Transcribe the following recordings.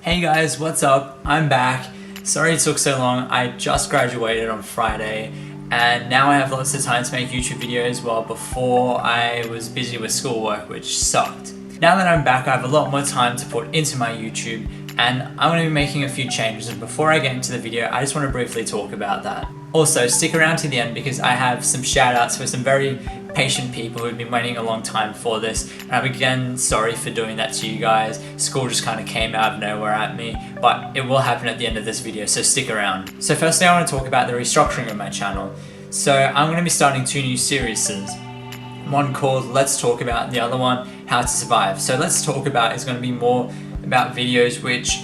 Hey guys, what's up? I'm back. Sorry it took so long. I just graduated on Friday and now I have lots of time to make YouTube videos, while before I was busy with schoolwork, which sucked. Now that I'm back, I have a lot more time to put into my YouTube and I'm going to be making a few changes, and before I get into the video, I just want to briefly talk about that. Also, stick around to the end because I have some shout outs for some very patient people who've been waiting a long time for this, and I'm again sorry for doing that to you guys. School just kind of came out of nowhere at me, but it will happen at the end of this video, so stick around. So firstly, I want to talk about the restructuring of my channel. So I'm going to be starting two new series. One called Let's Talk About and the other one How to Survive. So Let's Talk About is going to be more about videos which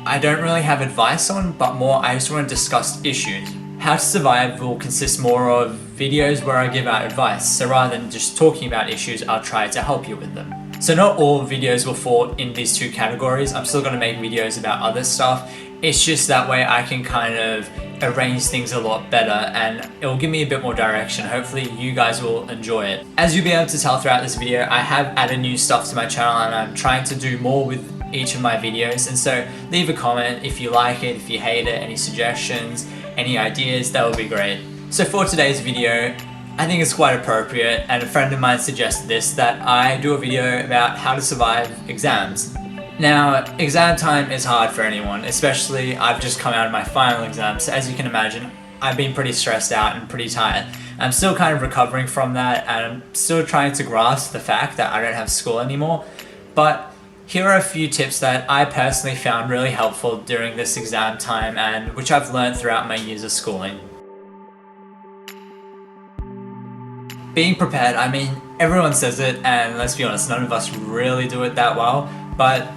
I don't really have advice on, but more I just want to discuss issues. How to Survive will consist more of videos where I give out advice, so rather than just talking about issues, I'll try to help you with them. So not all videos will fall in these two categories. I'm still going to make videos about other stuff. It's just that way I can kind of arrange things a lot better and it will give me a bit more direction. Hopefully you guys will enjoy it. As you'll be able to tell throughout this video, I have added new stuff to my channel and I'm trying to do more with each of my videos, and so leave a comment if you like it, if you hate it, any suggestions, any ideas, that would be great. So for today's video, I think it's quite appropriate, and a friend of mine suggested this, that I do a video about how to survive exams. Now, exam time is hard for anyone, especially I've just come out of my final exam, so as you can imagine, I've been pretty stressed out and pretty tired. I'm still kind of recovering from that, and I'm still trying to grasp the fact that I don't have school anymore, but here are a few tips that I personally found really helpful during this exam time and which I've learned throughout my years of schooling. Being prepared, I mean, everyone says it, and let's be honest, none of us really do it that well, but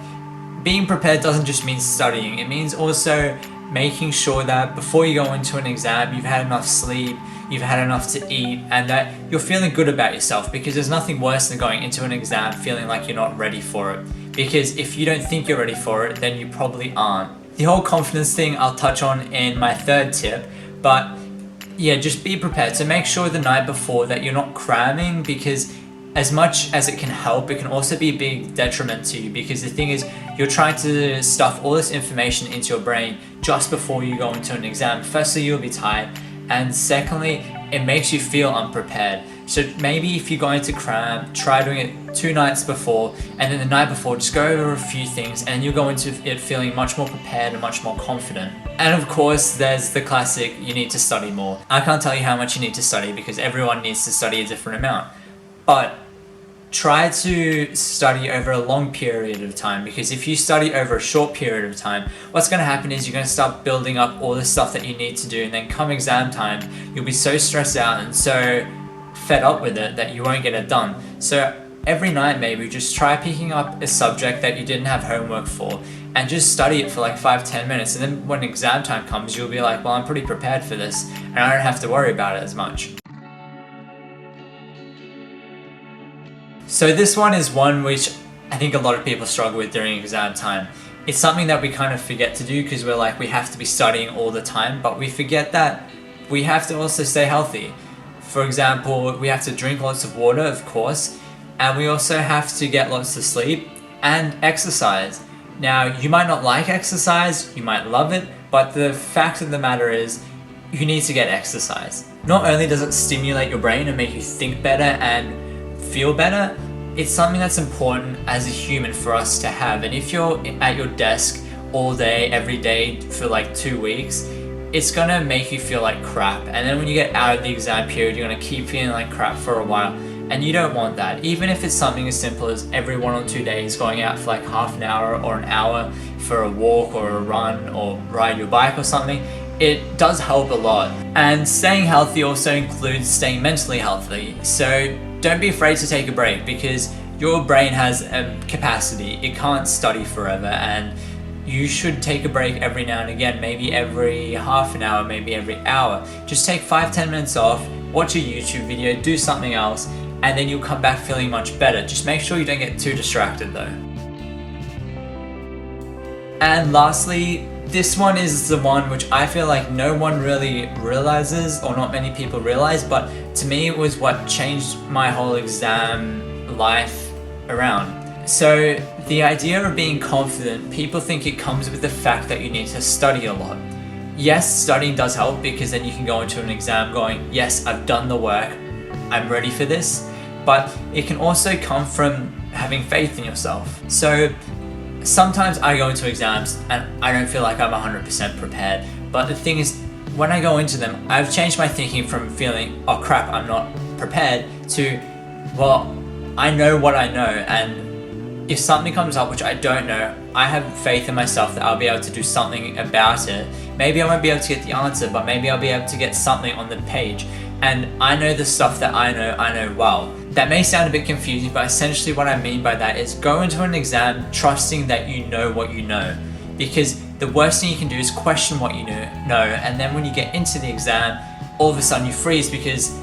being prepared doesn't just mean studying, it means also making sure that before you go into an exam, you've had enough sleep, you've had enough to eat, and that you're feeling good about yourself, because there's nothing worse than going into an exam feeling like you're not ready for it. Because if you don't think you're ready for it, then you probably aren't. The whole confidence thing I'll touch on in my third tip, but yeah, just be prepared. So make sure the night before that you're not cramming, because as much as it can help, it can also be a big detriment to you, because the thing is, you're trying to stuff all this information into your brain just before you go into an exam. Firstly, you'll be tired, and secondly, it makes you feel unprepared. So maybe if you're going to cram, try doing it 2 nights before, and then the night before just go over a few things and you'll go into it feeling much more prepared and much more confident. And of course there's the classic, you need to study more. I can't tell you how much you need to study because everyone needs to study a different amount, but try to study over a long period of time, because if you study over a short period of time, what's going to happen is you're going to start building up all the stuff that you need to do, and then come exam time you'll be so stressed out and so fed up with it that you won't get it done. So every night maybe just try picking up a subject that you didn't have homework for and just study it for like 5-10 minutes, and then when exam time comes you'll be like, well, I'm pretty prepared for this and I don't have to worry about it as much. So this one is one which I think a lot of people struggle with during exam time. It's something that we kind of forget to do because we're like, we have to be studying all the time, but we forget that we have to also stay healthy. For example, we have to drink lots of water, of course, and we also have to get lots of sleep and exercise. Now, you might not like exercise, you might love it, but the fact of the matter is, you need to get exercise. Not only does it stimulate your brain and make you think better and feel better, it's something that's important as a human for us to have. And if you're at your desk all day, every day for like 2 weeks, it's gonna make you feel like crap, and then when you get out of the exam period you're gonna keep feeling like crap for a while, and you don't want that. Even if it's something as simple as every 1 or 2 days going out for like half an hour or an hour for a walk or a run or ride your bike or something, it does help a lot. And staying healthy also includes staying mentally healthy, so don't be afraid to take a break, because your brain has a capacity, it can't study forever, and you should take a break every now and again, maybe every half an hour, maybe every hour. Just take 5-10 minutes off, watch a YouTube video, do something else, and then you'll come back feeling much better. Just make sure you don't get too distracted though. And lastly, this one is the one which I feel like no one really realizes, or not many people realize, but to me it was what changed my whole exam life around. So the idea of being confident, people think it comes with the fact that you need to study a lot. Yes, studying does help because then you can go into an exam going, yes, I've done the work, I'm ready for this. But it can also come from having faith in yourself. So sometimes I go into exams and I don't feel like I'm 100% prepared. But the thing is, when I go into them, I've changed my thinking from feeling, oh crap, I'm not prepared, to, well, I know what I know, and if something comes up which I don't know, I have faith in myself that I'll be able to do something about it. Maybe I won't be able to get the answer, but maybe I'll be able to get something on the page. And I know the stuff that I know well. That may sound a bit confusing, but essentially what I mean by that is go into an exam trusting that you know what you know. Because the worst thing you can do is question what you know, and then when you get into the exam, all of a sudden you freeze because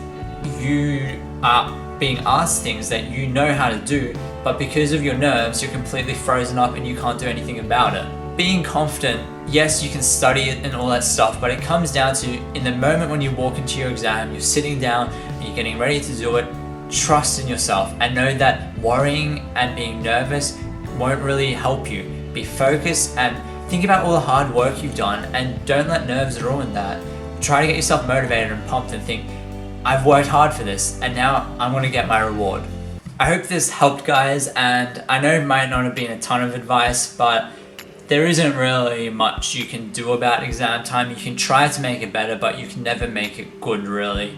you are being asked things that you know how to do, but because of your nerves, you're completely frozen up and you can't do anything about it. Being confident, yes, you can study it and all that stuff, but it comes down to, in the moment when you walk into your exam, you're sitting down and you're getting ready to do it, trust in yourself and know that worrying and being nervous won't really help you. Be focused and think about all the hard work you've done, and don't let nerves ruin that. Try to get yourself motivated and pumped and think, I've worked hard for this and now I'm going to get my reward. I hope this helped, guys, and I know it might not have been a ton of advice, but there isn't really much you can do about exam time. You can try to make it better, but you can never make it good, really.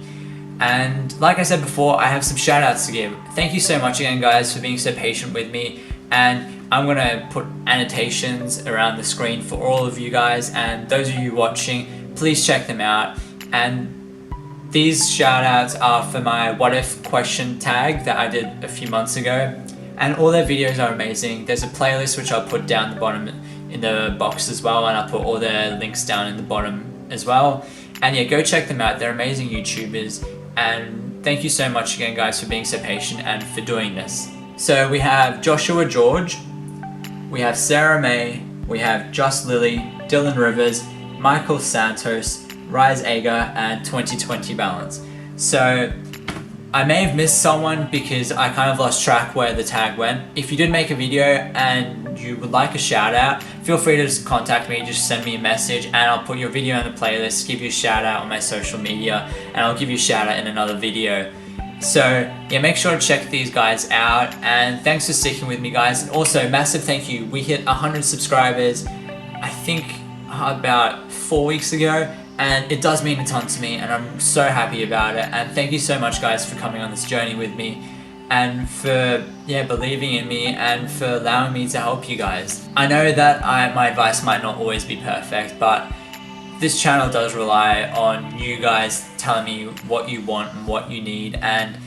And like I said before, I have some shout outs to give. Thank you so much again, guys, for being so patient with me, and I'm going to put annotations around the screen for all of you guys, and those of you watching, please check them out. And these shout outs are for my what if question tag that I did a few months ago, and all their videos are amazing. There's a playlist which I'll put down the bottom in the box as well, and I'll put all their links down in the bottom as well. And yeah, go check them out. They're amazing YouTubers, and thank you so much again, guys, for being so patient and for doing this. So we have Joshua George, we have Sarah May, we have Just Lily, Dylan Rivers, Michael Santos, Rise Ager, and 2020 Balance. So I may have missed someone because I kind of lost track where the tag went. If you did make a video and you would like a shout out, feel free to just contact me, just send me a message and I'll put your video in the playlist, give you a shout out on my social media, and I'll give you a shout out in another video. So yeah, make sure to check these guys out, and thanks for sticking with me, guys. And also massive thank you. We hit 100 subscribers, I think about 4 weeks ago, and it does mean a ton to me and I'm so happy about it. And thank you so much, guys, for coming on this journey with me and for believing in me and for allowing me to help you guys. I know that my advice might not always be perfect, but this channel does rely on you guys telling me what you want and what you need, and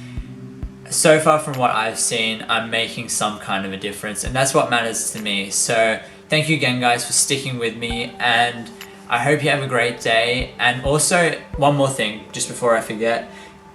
so far from what I've seen, I'm making some kind of a difference, and that's what matters to me. So thank you again, guys, for sticking with me, and I hope you have a great day. And also, one more thing, just before I forget,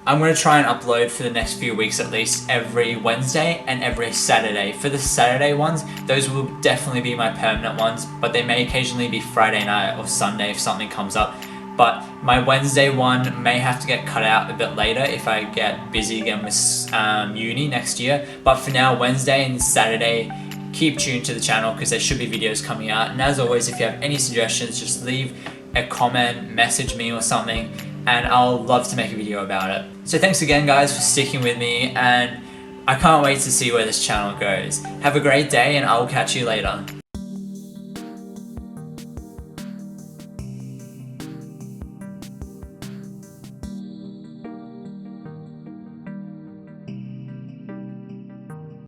I'm going to try and upload for the next few weeks at least every Wednesday and every Saturday. For the Saturday ones, those will definitely be my permanent ones, but they may occasionally be Friday night or Sunday if something comes up. But my Wednesday one may have to get cut out a bit later if I get busy again with uni next year. But for now, Wednesday and Saturday, keep tuned to the channel because there should be videos coming out. And as always, if you have any suggestions, just leave a comment, message me or something, and I'll love to make a video about it. So thanks again, guys, for sticking with me, and I can't wait to see where this channel goes. Have a great day, and I'll catch you later.